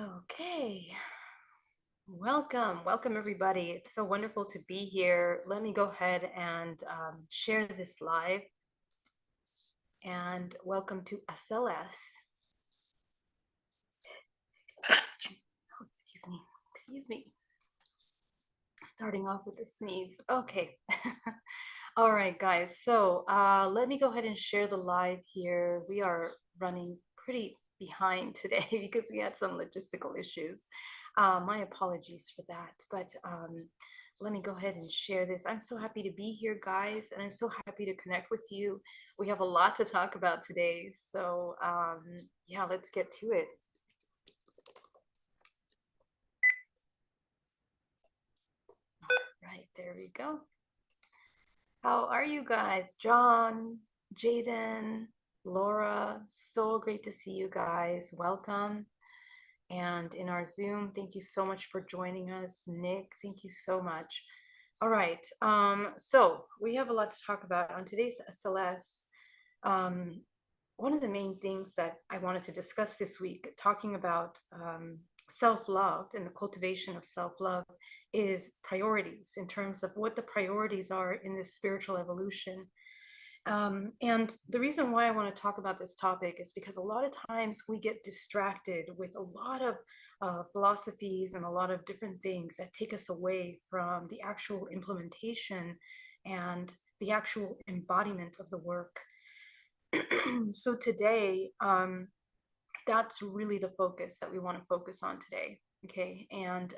Okay, welcome everybody. It's so wonderful to be here. Let me go ahead and share this live. And welcome to SLS. Oh, excuse me. Starting off with a sneeze. Okay. All right, guys. So let me go ahead and share the live here. We are running pretty behind today because we had some logistical issues. My apologies for that. But let me go ahead and share this. I'm so happy to be here, guys, and I'm so happy to connect with you. We have a lot to talk about today. So yeah, let's get to it. Right, there we go. How are you guys? John, Jaden, Laura, so great to see you guys. Welcome. And in our Zoom, thank you so much for joining us. Nick, thank you so much. All right. So we have a lot to talk about on today's SLS. One of the main things that I wanted to discuss this week, talking about self-love and the cultivation of self-love, is priorities in terms of what the priorities are in this spiritual evolution. And the reason why I want to talk about this topic is because a lot of times we get distracted with a lot of philosophies and a lot of different things that take us away from the actual implementation and the actual embodiment of the work. So today, that's really the focus that we want to focus on today. Okay. And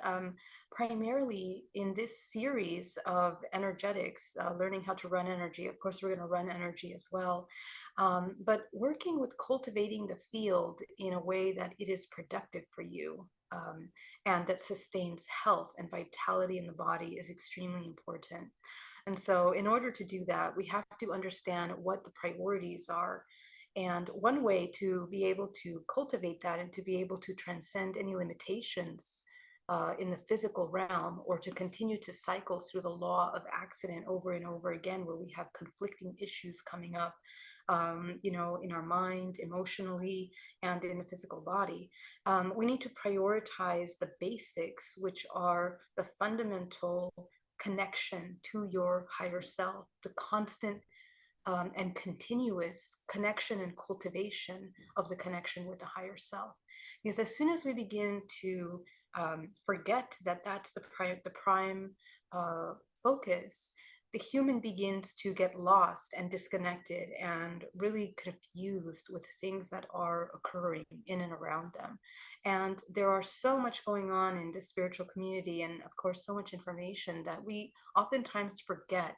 primarily in this series of energetics, learning how to run energy, of course, we're going to run energy as well. But working with cultivating the field in a way that it is productive for you and that sustains health and vitality in the body is extremely important. And so, in order to do that, we have to understand what the priorities are. And one way to be able to cultivate that and to be able to transcend any limitations in the physical realm, or to continue to cycle through the law of accident over and over again, where we have conflicting issues coming up, in our mind, emotionally, and in the physical body. We need to prioritize the basics, which are the fundamental connection to your higher self, the constant and continuous connection and cultivation of the connection with the higher self. Because as soon as we begin to forget that that's the prime focus, the human begins to get lost and disconnected and really confused with things that are occurring in and around them. And there are so much going on in the spiritual community, and of course, so much information that we oftentimes forget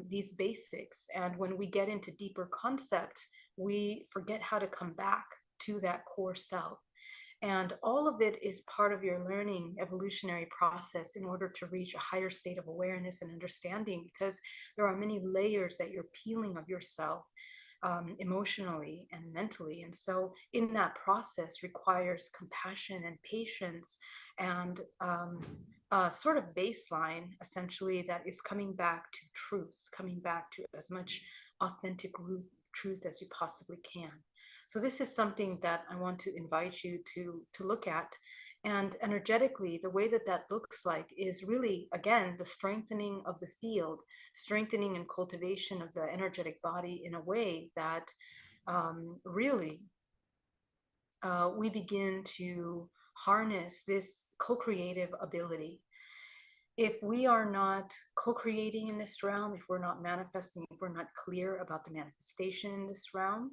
these basics. And when we get into deeper concepts, we forget how to come back to that core self. And all of it is part of your learning evolutionary process in order to reach a higher state of awareness and understanding, because there are many layers that you're peeling of yourself emotionally and mentally. And so in that process requires compassion and patience and sort of baseline, essentially, that is coming back to truth, coming back to as much authentic truth as you possibly can. So this is something that I want to invite you to look at. And energetically, the way that that looks like is really, again, the strengthening of the field, strengthening and cultivation of the energetic body in a way that really we begin to harness this co-creative ability. If we are not co-creating in this realm, if we're not manifesting, if we're not clear about the manifestation in this realm,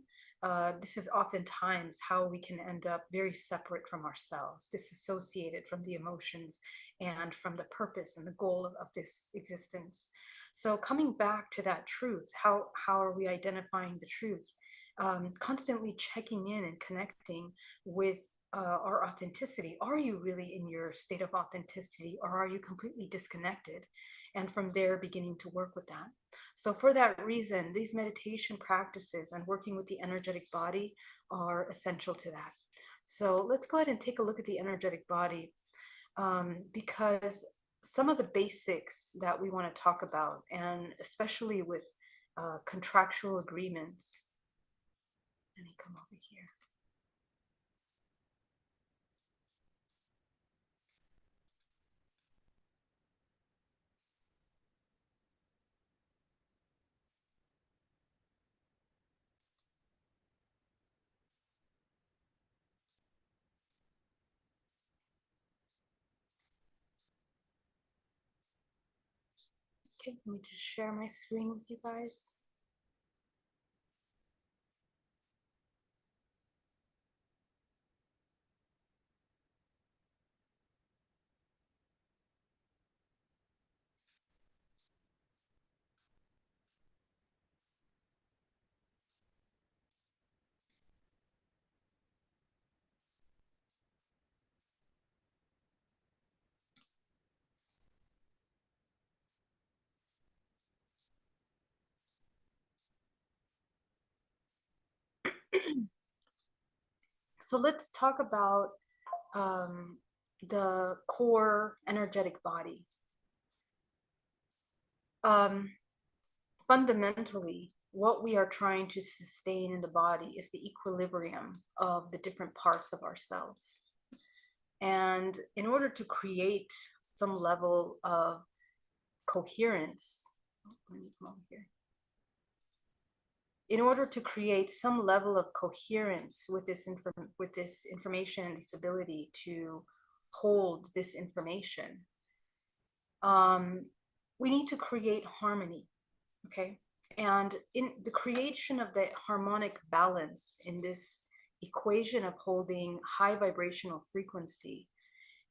this is oftentimes how we can end up very separate from ourselves, disassociated from the emotions and from the purpose and the goal of this existence. So coming back to that truth, how are we identifying the truth? Constantly checking in and connecting with our authenticity. Are you really in your state of authenticity, or are you completely disconnected? And from there, beginning to work with that. So for that reason, these meditation practices and working with the energetic body are essential to that. So let's go ahead and take a look at the energetic body, because some of the basics that we want to talk about, and especially with contractual agreements. Let me come over here. Okay, let me just share my screen with you guys. So let's talk about the core energetic body. Um, Fundamentally, what we are trying to sustain in the body is the equilibrium of the different parts of ourselves. And in order to create some level of coherence, let me come over here. In order to create some level of coherence with this information and this ability to hold this information, we need to create harmony. Okay. And in the creation of the harmonic balance in this equation of holding high vibrational frequency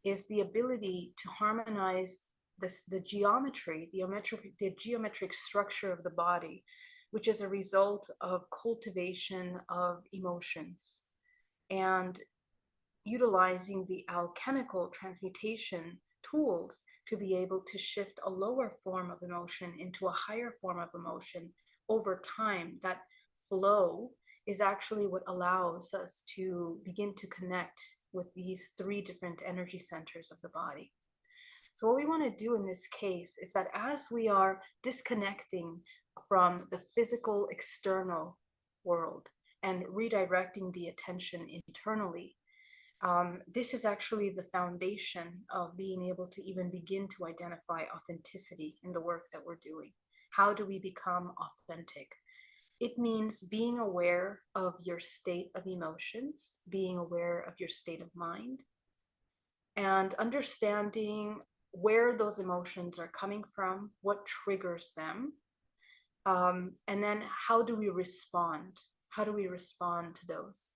is the ability to harmonize the geometry, the geometric structure of the body, which is a result of cultivation of emotions and utilizing the alchemical transmutation tools to be able to shift a lower form of emotion into a higher form of emotion over time. That flow is actually what allows us to begin to connect with these three different energy centers of the body. So what we want to do in this case is that as we are disconnecting from the physical external world and redirecting the attention internally, this is actually the foundation of being able to even begin to identify authenticity in the work that we're doing. How do we become authentic? It means being aware of your state of emotions, being aware of your state of mind, and understanding where those emotions are coming from, what triggers them, and then how do we respond? How do we respond to those?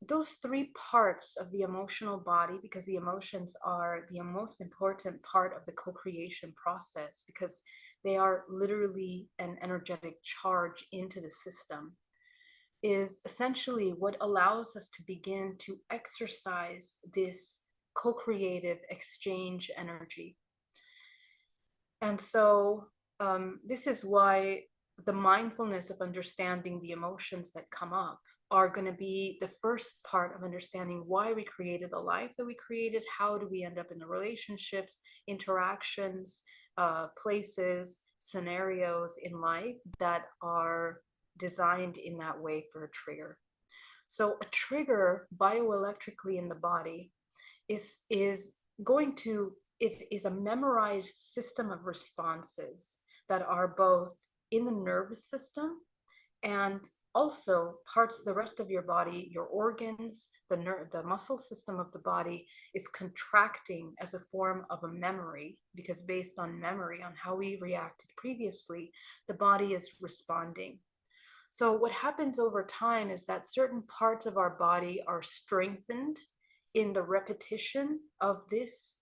Those three parts of the emotional body, because the emotions are the most important part of the co-creation process, because they are literally an energetic charge into the system, is essentially what allows us to begin to exercise this co-creative exchange energy. And so this is why the mindfulness of understanding the emotions that come up are going to be the first part of understanding why we created the life that we created. How do we end up in the relationships, interactions, places, scenarios in life that are designed in that way for a trigger. So a trigger bioelectrically in the body is going to it is a memorized system of responses that are both in the nervous system and also parts of the rest of your body, your organs, the muscle system of the body is contracting as a form of a memory, because based on memory, on how we reacted previously, the body is responding. So what happens over time is that certain parts of our body are strengthened in the repetition of these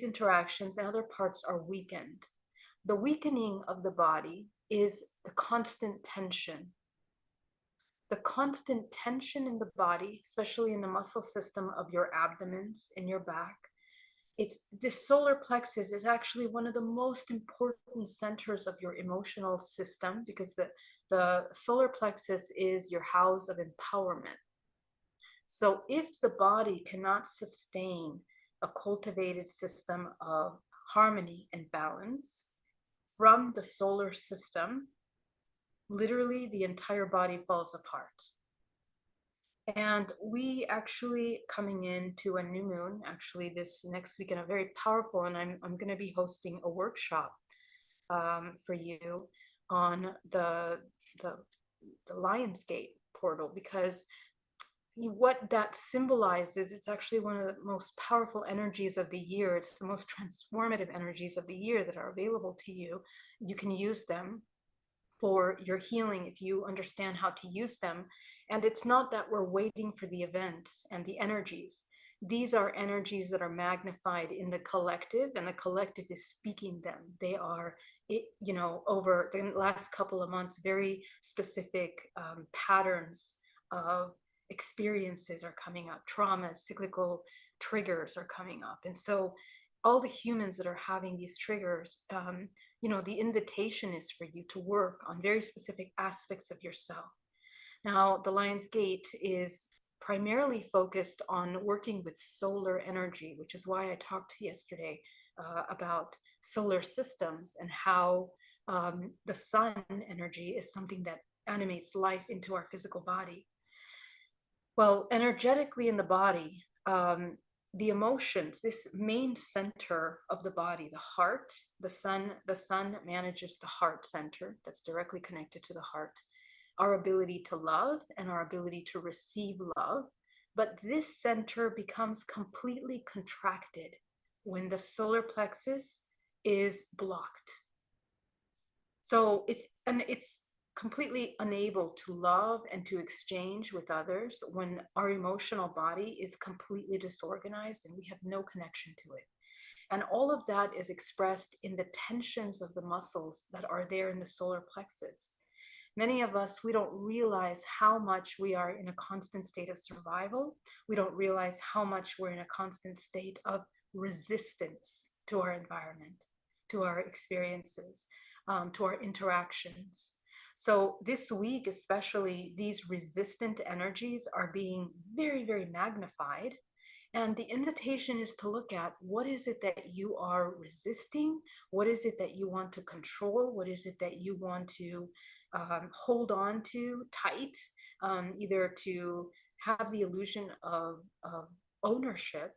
interactions, and other parts are weakened. The weakening of the body is the constant tension. The constant tension in the body, especially in the muscle system of your abdomens, in your back, it's the solar plexus is actually one of the most important centers of your emotional system, because the solar plexus is your house of empowerment. So if the body cannot sustain a cultivated system of harmony and balance from the solar system, literally the entire body falls apart. And we actually coming into a new moon, actually this next weekend, a very powerful, and I'm going to be hosting a workshop for you on the Lionsgate portal, because what that symbolizes, it's actually one of the most powerful energies of the year. It's the most transformative energies of the year that are available to you. You can use them for your healing if you understand how to use them. And it's not that we're waiting for the events and the energies. These are energies that are magnified in the collective, and the collective is speaking them. They are, over the last couple of months, very specific patterns of experiences are coming up, traumas, cyclical triggers are coming up. And so all the humans that are having these triggers, the invitation is for you to work on very specific aspects of yourself. Now, the Lion's Gate is primarily focused on working with solar energy, which is why I talked yesterday about solar systems and how the sun energy is something that animates life into our physical body. Well, energetically in the body, the emotions, this main center of the body, the heart, the sun manages the heart center that's directly connected to the heart, our ability to love and our ability to receive love. But this center becomes completely contracted when the solar plexus is blocked. So it's completely unable to love and to exchange with others when our emotional body is completely disorganized and we have no connection to it. And all of that is expressed in the tensions of the muscles that are there in the solar plexus. Many of us, we don't realize how much we are in a constant state of survival. We don't realize how much we're in a constant state of resistance to our environment, to our experiences, to our interactions. So this week, especially, these resistant energies are being very, very magnified. And the invitation is to look at what is it that you are resisting? What is it that you want to control? What is it that you want to hold on to tight, either to have the illusion of ownership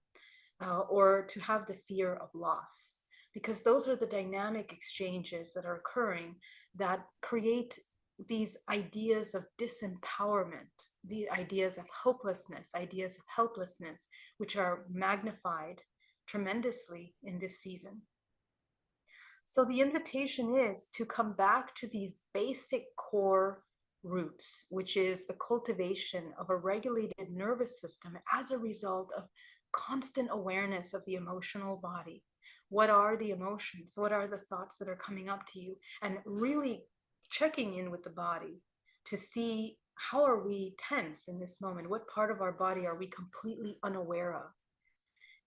or to have the fear of loss? Because those are the dynamic exchanges that are occurring that create these ideas of disempowerment, the ideas of hopelessness, ideas of helplessness, which are magnified tremendously in this season. So the invitation is to come back to these basic core roots, which is the cultivation of a regulated nervous system as a result of constant awareness of the emotional body. What are the emotions? What are the thoughts that are coming up to you? And really checking in with the body to see how are we tense in this moment? What part of our body are we completely unaware of?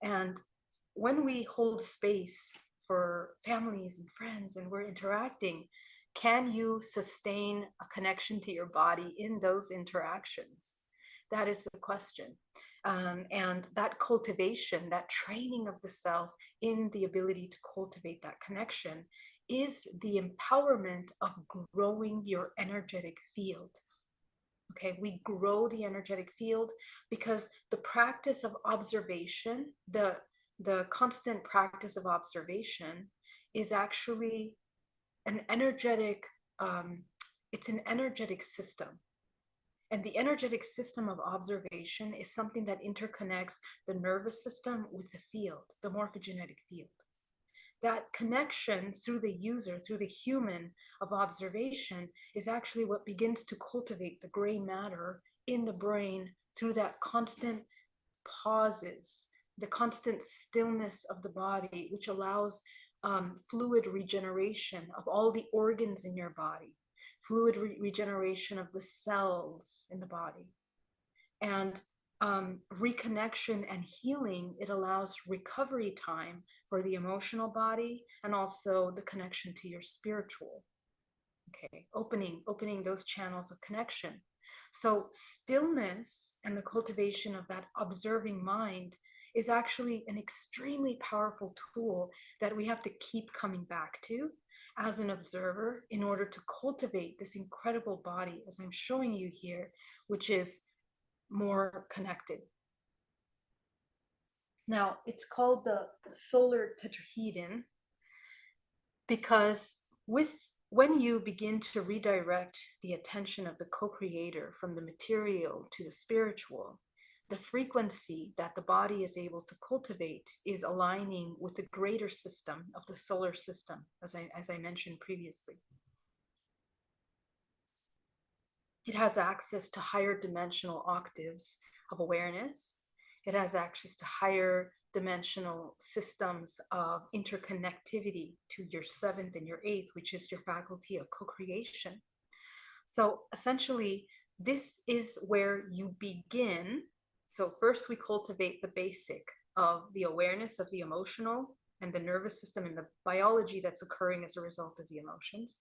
And when we hold space for families and friends and we're interacting, can you sustain a connection to your body in those interactions? That is the question. And that cultivation, that training of the self in the ability to cultivate that connection is the empowerment of growing your energetic field. Okay, we grow the energetic field because the practice of observation, the constant practice of observation is actually an energetic, it's an energetic system. And the energetic system of observation is something that interconnects the nervous system with the field, the morphogenetic field. That connection through the user, through the human of observation, is actually what begins to cultivate the gray matter in the brain through that constant pauses, the constant stillness of the body, which allows fluid regeneration of all the organs in your body, fluid regeneration of the cells in the body. And reconnection and healing, it allows recovery time for the emotional body and also the connection to your spiritual. Okay, opening those channels of connection. So stillness and the cultivation of that observing mind is actually an extremely powerful tool that we have to keep coming back to as an observer in order to cultivate this incredible body, as I'm showing you here, which is more connected. Now, it's called the solar tetrahedron because with when you begin to redirect the attention of the co-creator from the material to the spiritual, the frequency that the body is able to cultivate is aligning with the greater system of the solar system, as I mentioned previously. It has access to higher dimensional octaves of awareness. It has access to higher dimensional systems of interconnectivity to your seventh and your eighth, which is your faculty of co-creation. So essentially, this is where you begin. So first we cultivate the basic of the awareness of the emotional and the nervous system and the biology that's occurring as a result of the emotions.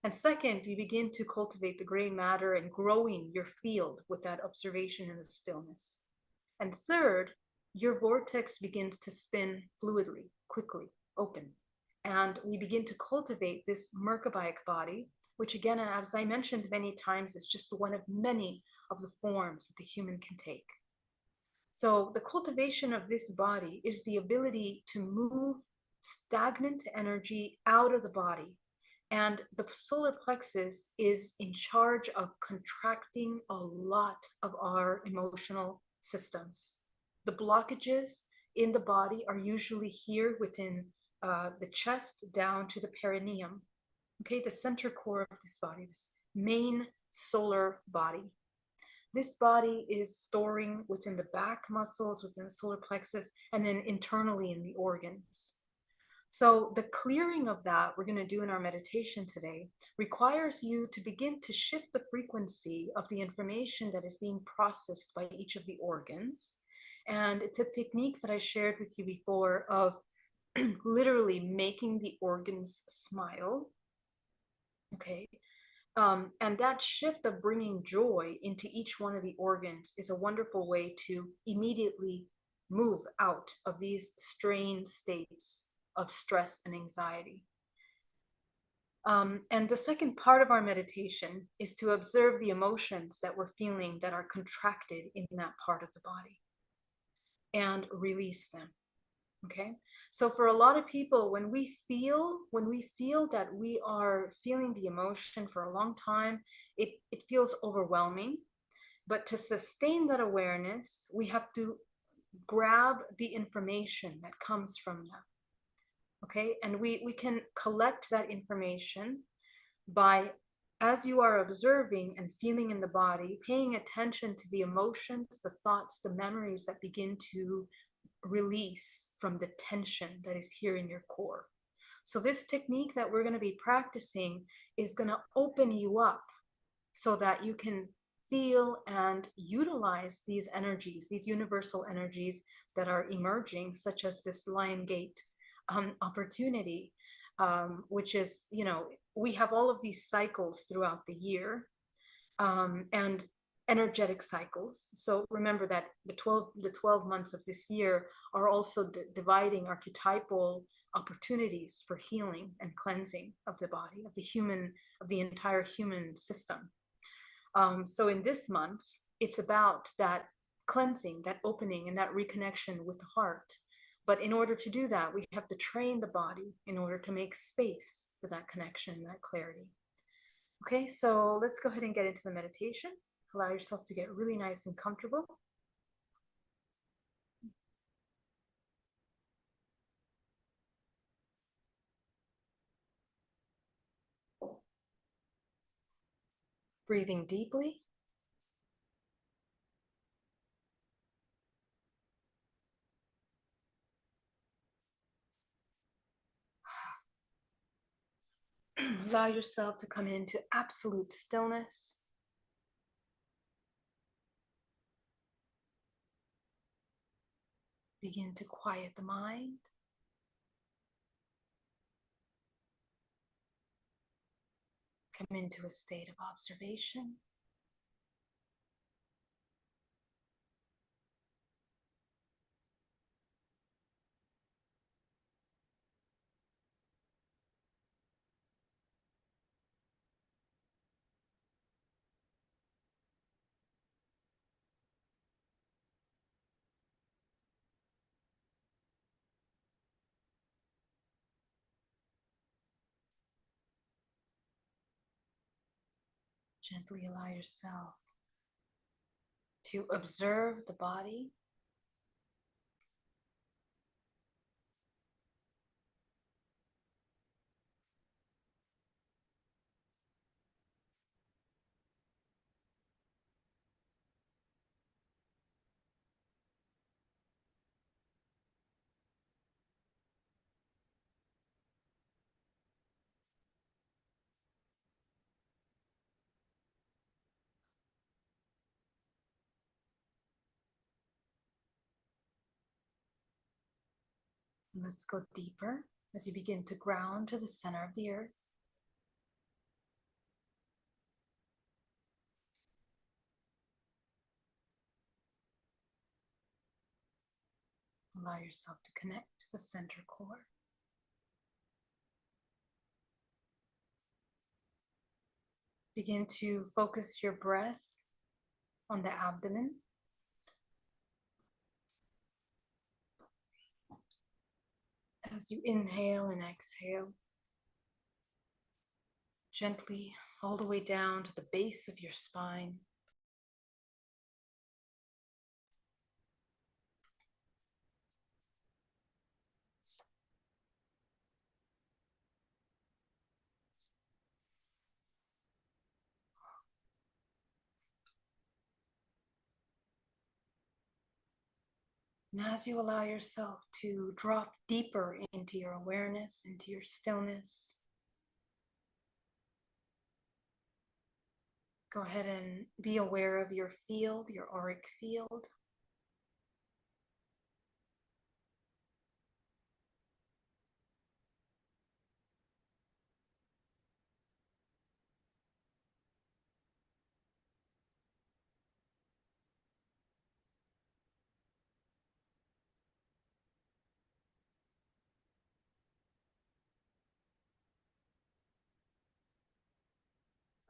And second, you begin to cultivate the gray matter and growing your field with that observation in the stillness. And third, your vortex begins to spin fluidly, quickly, open. And we begin to cultivate this Merkabaic body, which again, as I mentioned many times, is just one of many of the forms that the human can take. So the cultivation of this body is the ability to move stagnant energy out of the body. And the solar plexus is in charge of contracting a lot of our emotional systems. The blockages in the body are usually here within the chest down to the perineum. Okay, the center core of this body, this main solar body. This body is storing within the back muscles, within the solar plexus, and then internally in the organs. So the clearing of that we're going to do in our meditation today requires you to begin to shift the frequency of the information that is being processed by each of the organs. And it's a technique that I shared with you before of literally making the organs smile. Okay. And that shift of bringing joy into each one of the organs is a wonderful way to immediately move out of these strained states of stress and anxiety. And the second part of our meditation is to observe the emotions that we're feeling that are contracted in that part of the body and release them. Okay. So for a lot of people, when we feel that we are feeling the emotion for a long time, it feels overwhelming. But to sustain that awareness, we have to grab the information that comes from that. Okay. And we can collect that information by, as you are observing and feeling in the body, paying attention to the emotions, the thoughts, the memories that begin to release from the tension that is here in your core. So this technique that we're going to be practicing is going to open you up so that you can feel and utilize these energies, these universal energies that are emerging, such as this Lion Gate opportunity, which is, we have all of these cycles throughout the year, and energetic cycles. So remember that the 12 months of this year are also dividing archetypal opportunities for healing and cleansing of the body, of the entire human system. So in this month, it's about that cleansing, that opening, and that reconnection with the heart. But in order to do that, we have to train the body in order to make space for that connection, that clarity. Okay, so let's go ahead and get into the meditation. Allow yourself to get really nice and comfortable. Breathing deeply. Allow yourself to come into absolute stillness. Begin to quiet the mind. Come into a state of observation. Gently allow yourself to observe the body. Let's go deeper as you begin to ground to the center of the earth. Allow yourself to connect to the center core. Begin to focus your breath on the abdomen. As you inhale and exhale, gently all the way down to the base of your spine. And as you allow yourself to drop deeper into your awareness, into your stillness, go ahead and be aware of your field, your auric field.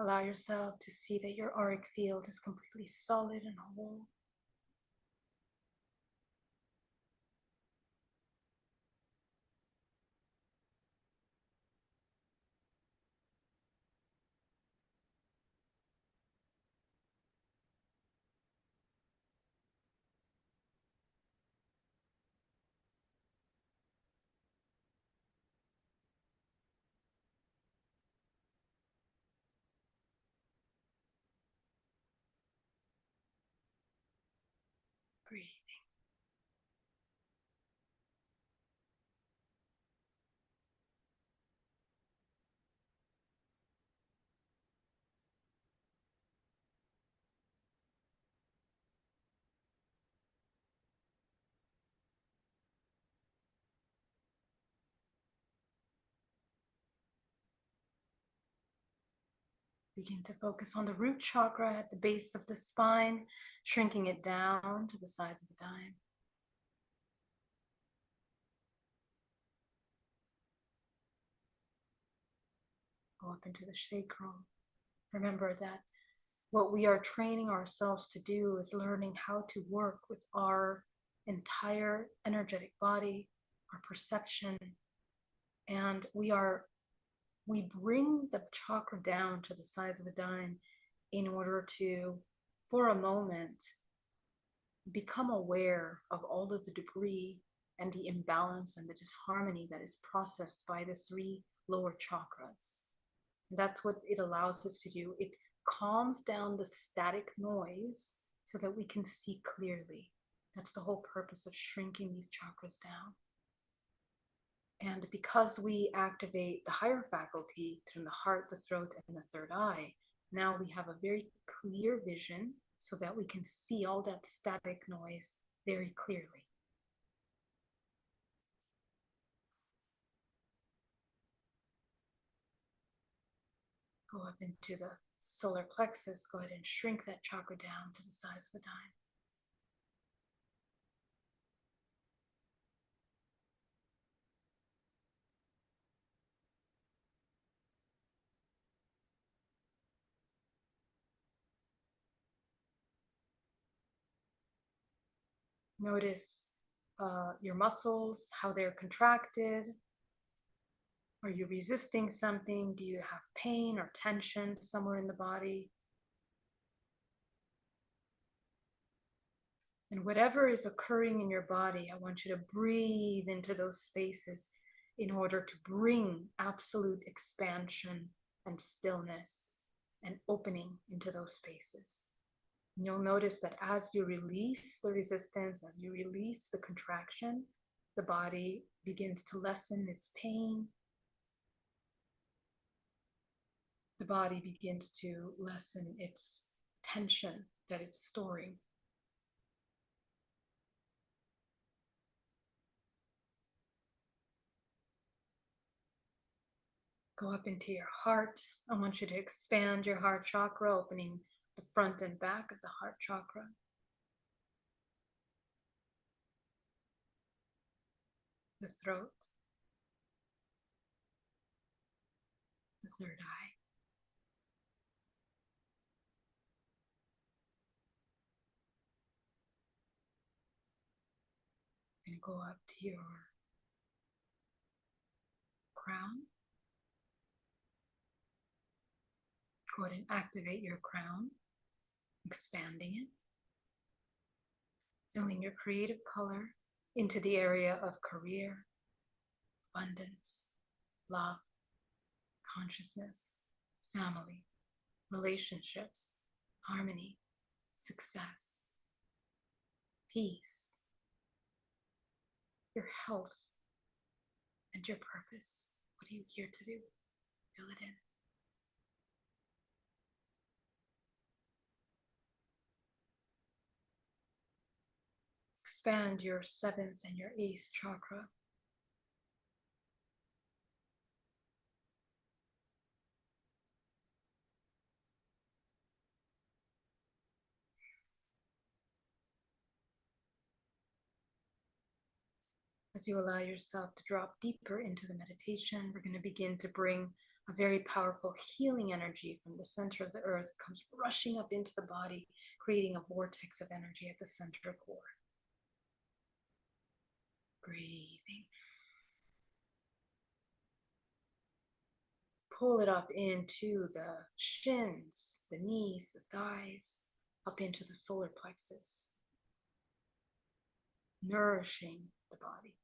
Allow yourself to see that your auric field is completely solid and whole. Breathe. Begin to focus on the root chakra at the base of the spine, shrinking it down to the size of a dime. Go up into the sacral. Remember that what we are training ourselves to do is learning how to work with our entire energetic body, our perception, and we bring the chakra down to the size of a dime in order to, for a moment, become aware of all of the debris and the imbalance and the disharmony that is processed by the three lower chakras. That's what it allows us to do. It calms down the static noise so that we can see clearly. That's the whole purpose of shrinking these chakras down. And because we activate the higher faculty through the heart, the throat, and the third eye, now we have a very clear vision so that we can see all that static noise very clearly. Go up into the solar plexus. Go ahead and shrink that chakra down to the size of a dime. Notice your muscles, how they're contracted. Are you resisting something? Do you have pain or tension somewhere in the body? And whatever is occurring in your body, I want you to breathe into those spaces in order to bring absolute expansion and stillness and opening into those spaces. And you'll notice that as you release the resistance, as you release the contraction, the body begins to lessen its pain. The body begins to lessen its tension that it's storing. Go up into your heart. I want you to expand your heart chakra, opening the front and back of the heart chakra. The throat. The third eye. Going to go up to your crown. Go ahead and activate your crown, expanding it, filling your creative color into the area of career, abundance, love, consciousness, family, relationships, harmony, success, peace, your health, and your purpose. What are you here to do? Fill it in. Expand your seventh and your eighth chakra. As you allow yourself to drop deeper into the meditation, we're going to begin to bring a very powerful healing energy from the center of the earth. It comes rushing up into the body, creating a vortex of energy at the center core. Breathing. Pull it up into the shins, the knees, the thighs, up into the solar plexus, nourishing the body.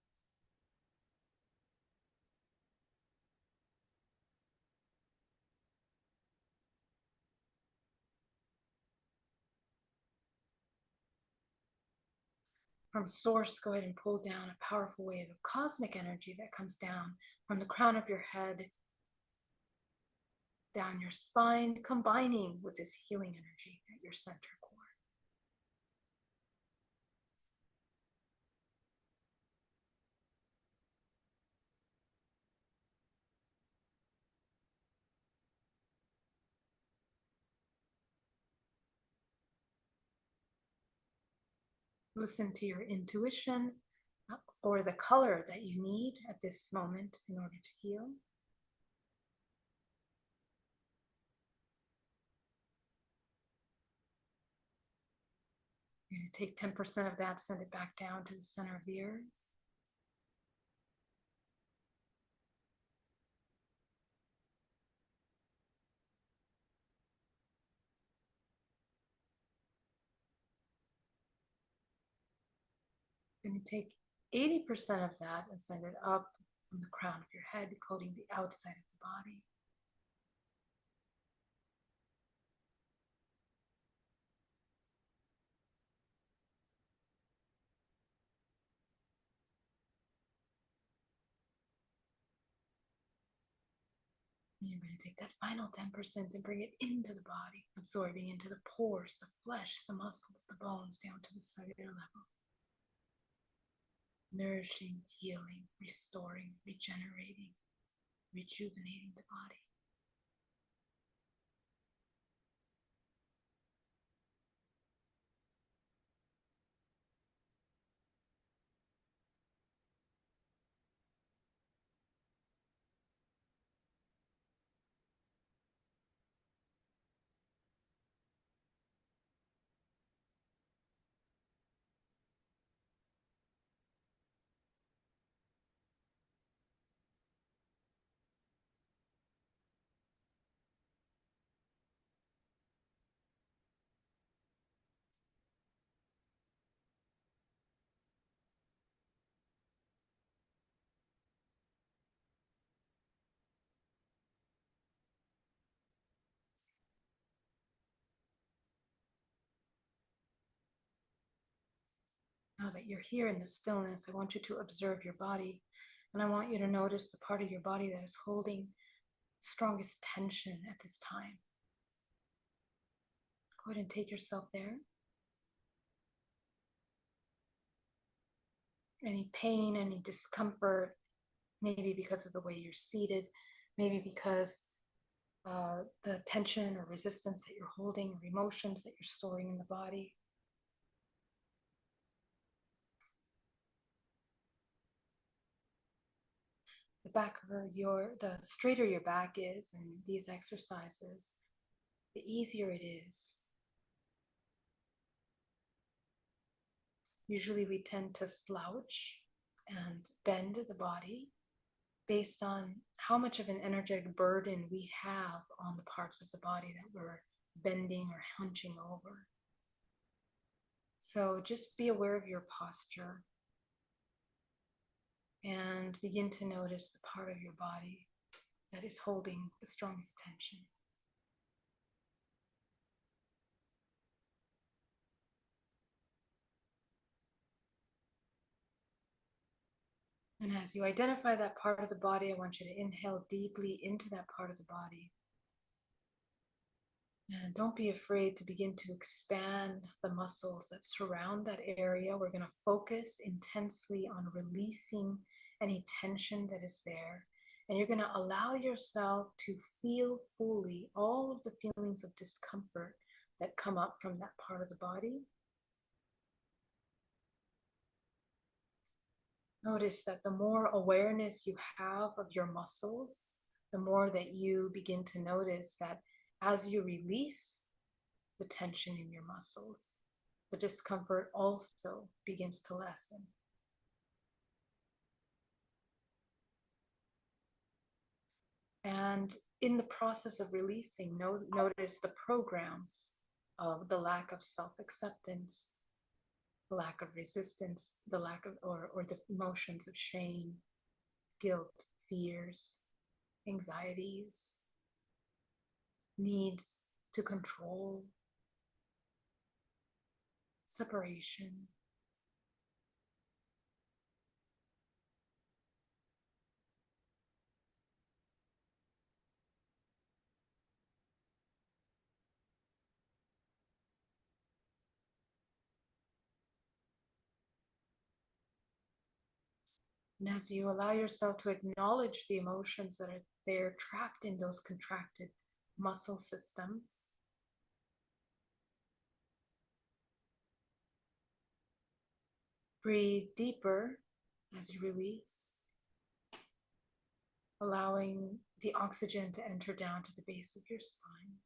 From source, go ahead and pull down a powerful wave of cosmic energy that comes down from the crown of your head, down your spine, combining with this healing energy at your center core. Listen to your intuition or the color that you need at this moment in order to heal. You're going to take 10% of that, send it back down to the center of the earth. You're going to take 80% of that and send it up from the crown of your head, coating the outside of the body. And you're going to take that final 10% and bring it into the body, absorbing into the pores, the flesh, the muscles, the bones, down to the cellular level. Nourishing, healing, restoring, regenerating, rejuvenating the body. Now that you're here in the stillness, I want you to observe your body, and I want you to notice the part of your body that is holding strongest tension at this time. Go ahead and take yourself there. Any pain, any discomfort, maybe because of the way you're seated, maybe because the tension or resistance that you're holding, or emotions that you're storing in the body. The straighter your back is in these exercises, the easier it is. Usually we tend to slouch and bend the body based on how much of an energetic burden we have on the parts of the body that we're bending or hunching over. So just be aware of your posture and begin to notice the part of your body that is holding the strongest tension. And as you identify that part of the body, I want you to inhale deeply into that part of the body. And don't be afraid to begin to expand the muscles that surround that area. We're going to focus intensely on releasing any tension that is there. And you're going to allow yourself to feel fully all of the feelings of discomfort that come up from that part of the body. Notice that the more awareness you have of your muscles, the more that you begin to notice that as you release the tension in your muscles, the discomfort also begins to lessen. And in the process of releasing, notice the programs of the lack of self-acceptance, the lack of resistance, the lack of, or the emotions of shame, guilt, fears, anxieties, needs to control, separation. And as you allow yourself to acknowledge the emotions that are there trapped in those contracted muscle systems, breathe deeper as you release, allowing the oxygen to enter down to the base of your spine.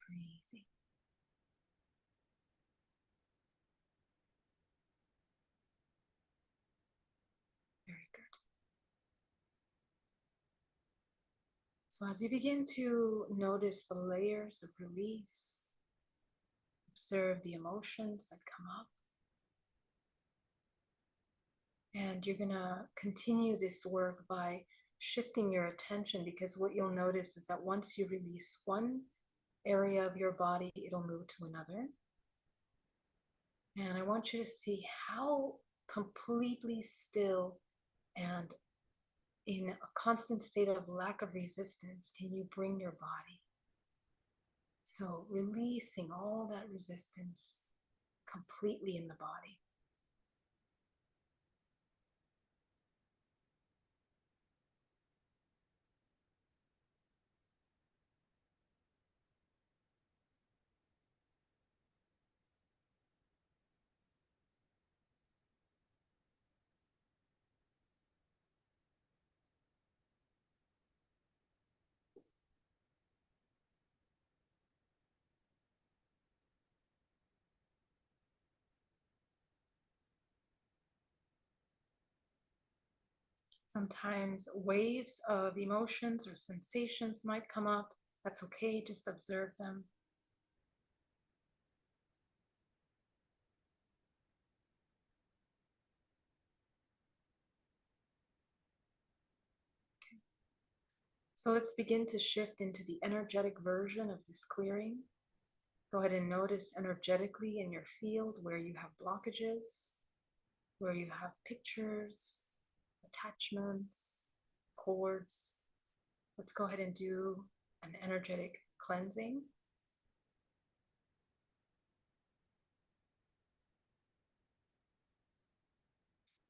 Breathing. Very good. So as you begin to notice the layers of release, observe the emotions that come up. And you're going to continue this work by shifting your attention, because what you'll notice is that once you release one area of your body, it'll move to another. And I want you to see how completely still and in a constant state of lack of resistance can you bring your body. So releasing all that resistance completely in the body. Sometimes waves of emotions or sensations might come up. That's okay, just observe them. So let's begin to shift into the energetic version of this clearing. Go ahead and notice energetically in your field where you have blockages, where you have pictures, attachments, cords. Let's go ahead and do an energetic cleansing.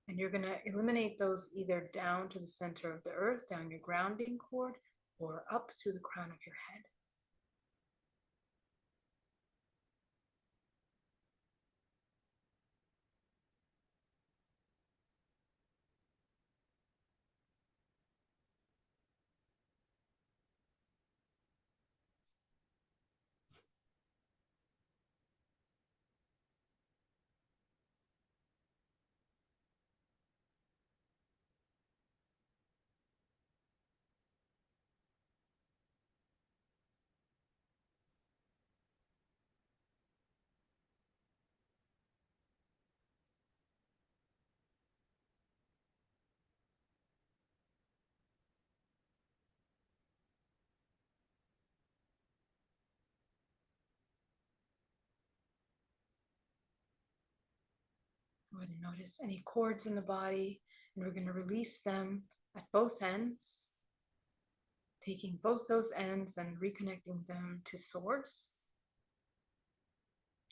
And you're going to eliminate those either down to the center of the earth, down your grounding cord, or up through the crown of your head. Go ahead and notice any cords in the body, and we're going to release them at both ends, taking both those ends and reconnecting them to source.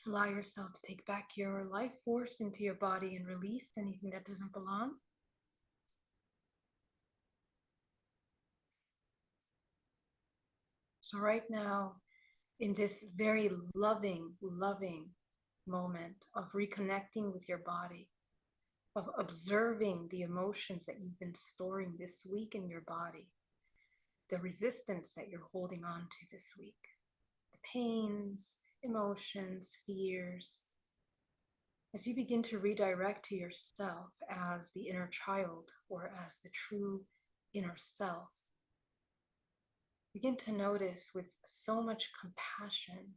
Allow yourself to take back your life force into your body and release anything that doesn't belong. So right now, in this very loving moment of reconnecting with your body, of observing the emotions that you've been storing this week in your body, the resistance that you're holding on to this week, the pains, emotions, fears. As you begin to redirect to yourself as the inner child or as the true inner self, begin to notice with so much compassion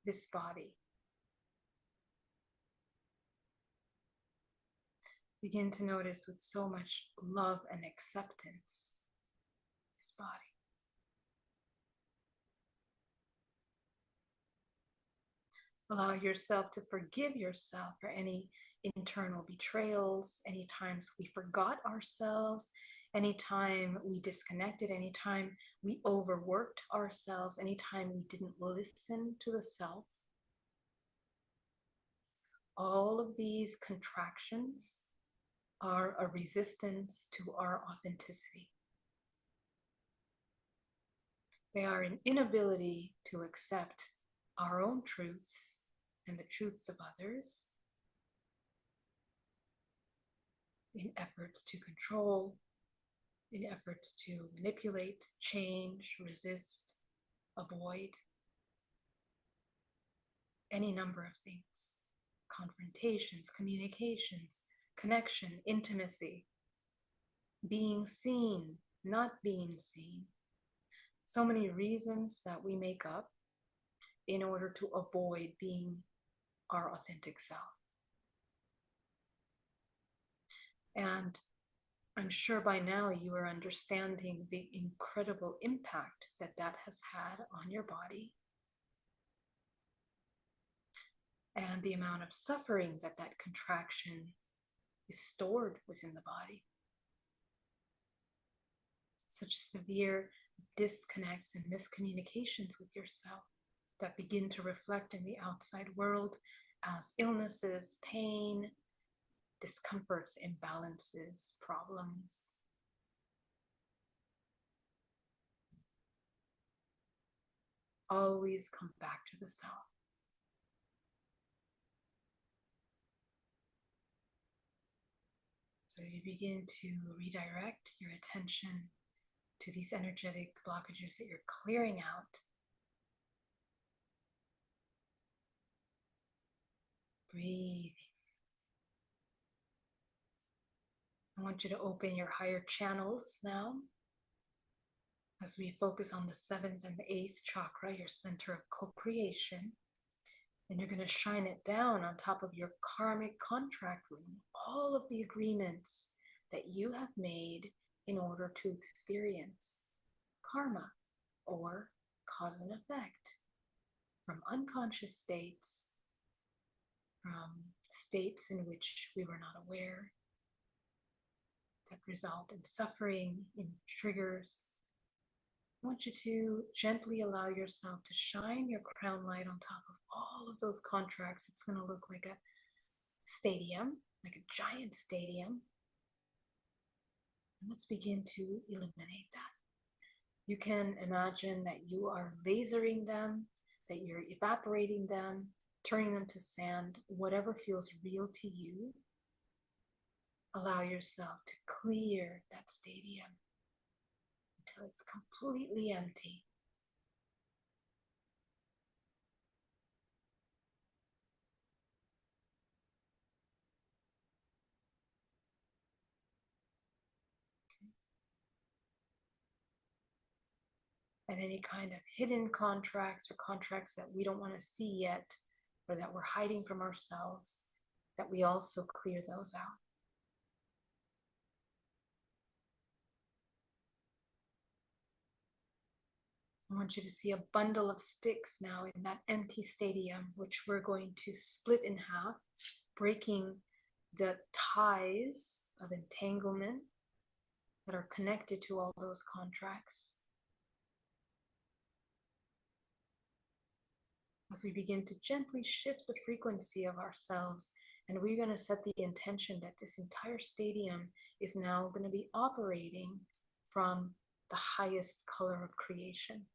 this body. Begin to notice with so much love and acceptance this body. Allow yourself to forgive yourself for any internal betrayals, any times we forgot ourselves, anytime we disconnected, anytime we overworked ourselves, anytime we didn't listen to the self. All of these contractions are a resistance to our authenticity. They are an inability to accept our own truths and the truths of others in efforts to control, in efforts to manipulate, change, resist, avoid any number of things. Confrontations, communications, connection, intimacy, being seen, not being seen. So many reasons that we make up in order to avoid being our authentic self. And I'm sure by now you are understanding the incredible impact that that has had on your body and the amount of suffering that that contraction is stored within the body. Such severe disconnects and miscommunications with yourself that begin to reflect in the outside world as illnesses, pain, discomforts, imbalances, problems. Always come back to the self. So as you begin to redirect your attention to these energetic blockages that you're clearing out, breathe. I want you to open your higher channels now as we focus on the 7th and the 8th chakra, your center of co-creation. And you're going to shine it down on top of your karmic contract room, all of the agreements that you have made in order to experience karma or cause and effect from unconscious states, from states in which we were not aware, that result in suffering, in triggers. I want you to gently allow yourself to shine your crown light on top of all of those contracts. It's going to look like a stadium, like a giant stadium. And let's begin to eliminate that. You can imagine that you are lasering them, that you're evaporating them, turning them to sand, whatever feels real to you. Allow yourself to clear that stadium until it's completely empty. And any kind of hidden contracts or contracts that we don't want to see yet, or that we're hiding from ourselves, that we also clear those out. I want you to see a bundle of sticks now in that empty stadium, which we're going to split in half, breaking the ties of entanglement that are connected to all those contracts. As we begin to gently shift the frequency of ourselves, and we're going to set the intention that this entire stadium is now going to be operating from the highest color of creation.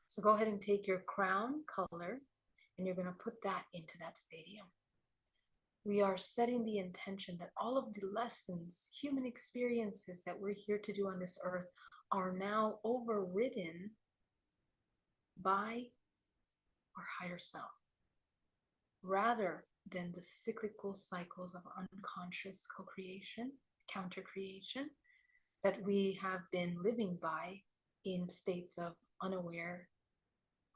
So go ahead and take your crown color and you're going to put that into that stadium. We are setting the intention that all of the lessons, human experiences that we're here to do on this earth are now overridden by our higher self, rather than the cyclical cycles of unconscious co-creation, counter-creation that we have been living by in states of unaware,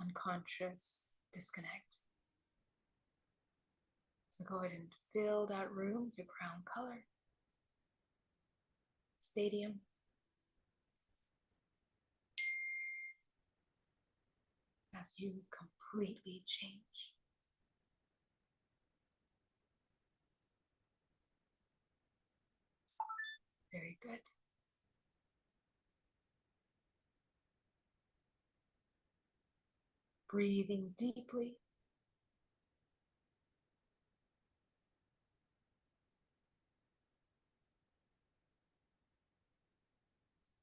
unconscious disconnect. So go ahead and fill that room with your crown color. Stadium. As you completely change. Very good. Breathing deeply.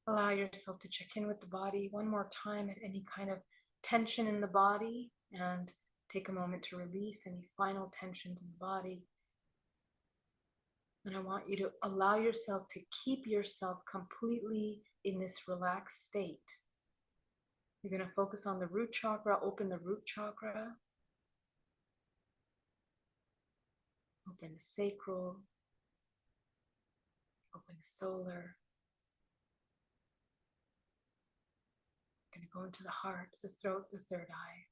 Allow yourself to check in with the body one more time at any kind of tension in the body, and take a moment to release any final tensions in the body. And I want you to allow yourself to keep yourself completely in this relaxed state. You're going to focus on the root chakra, open the root chakra, open the sacral, open the solar. You're going to go into the heart, the throat, the third eye.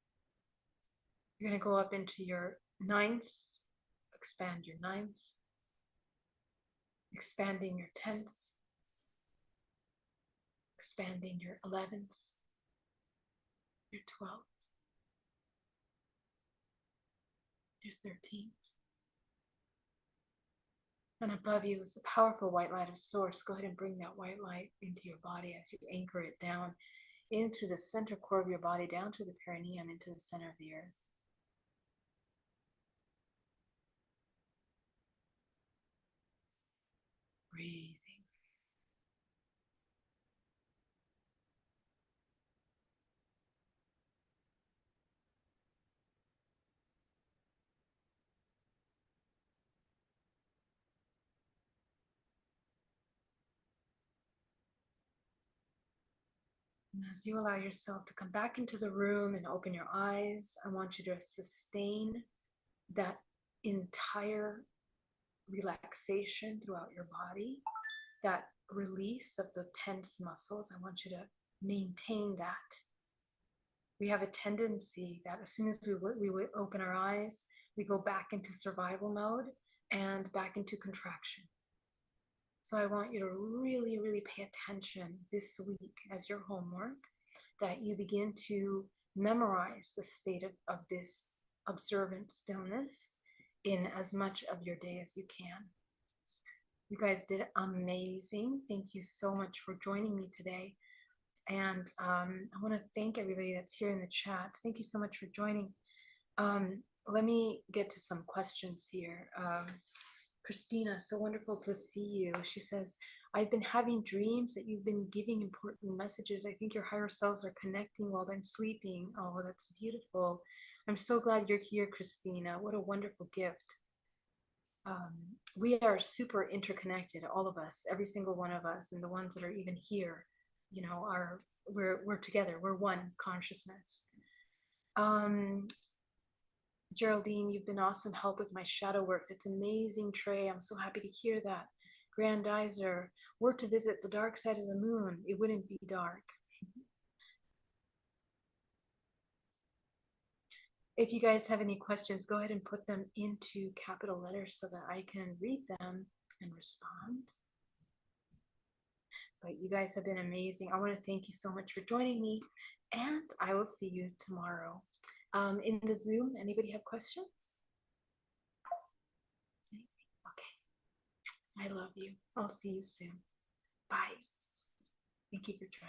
You're going to go up into your ninth, expand your ninth, expanding your 10th, expanding your 11th, your 12th, your 13th. And above you is a powerful white light of source. Go ahead and bring that white light into your body as you anchor it down into the center core of your body, down through the perineum, into the center of the earth. Breathing. And as you allow yourself to come back into the room and open your eyes, I want you to sustain that entire relaxation throughout your body. that release of the tense muscles. I want you to maintain that. We have a tendency that as soon as we open our eyes, we go back into survival mode and back into contraction. So I want you to really, really pay attention this week as your homework, that you begin to memorize the state of this observant stillness in as much of your day as you can. You guys did amazing. Thank you so much for joining me today. And I want to thank everybody that's here in the chat. Thank you so much for joining. Let me get to some questions here. Christina, so wonderful to see you. She says, I've been having dreams that you've been giving important messages. I think your higher selves are connecting while I'm sleeping. Oh, that's beautiful. I'm so glad you're here, Christina. What a wonderful gift. We are super interconnected, all of us, every single one of us, and the ones that are even here, you know, we're together. We're one consciousness. Geraldine, you've been awesome help with my shadow work. That's amazing, Trey. I'm so happy to hear that. Grandizer, were to visit the dark side of the moon, it wouldn't be dark. If you guys have any questions, go ahead and put them into capital letters so that I can read them and respond. But you guys have been amazing. I want to thank you so much for joining me, and I will see you tomorrow. In the Zoom, anybody have questions? Okay. I love you. I'll see you soon. Bye. Thank you for joining.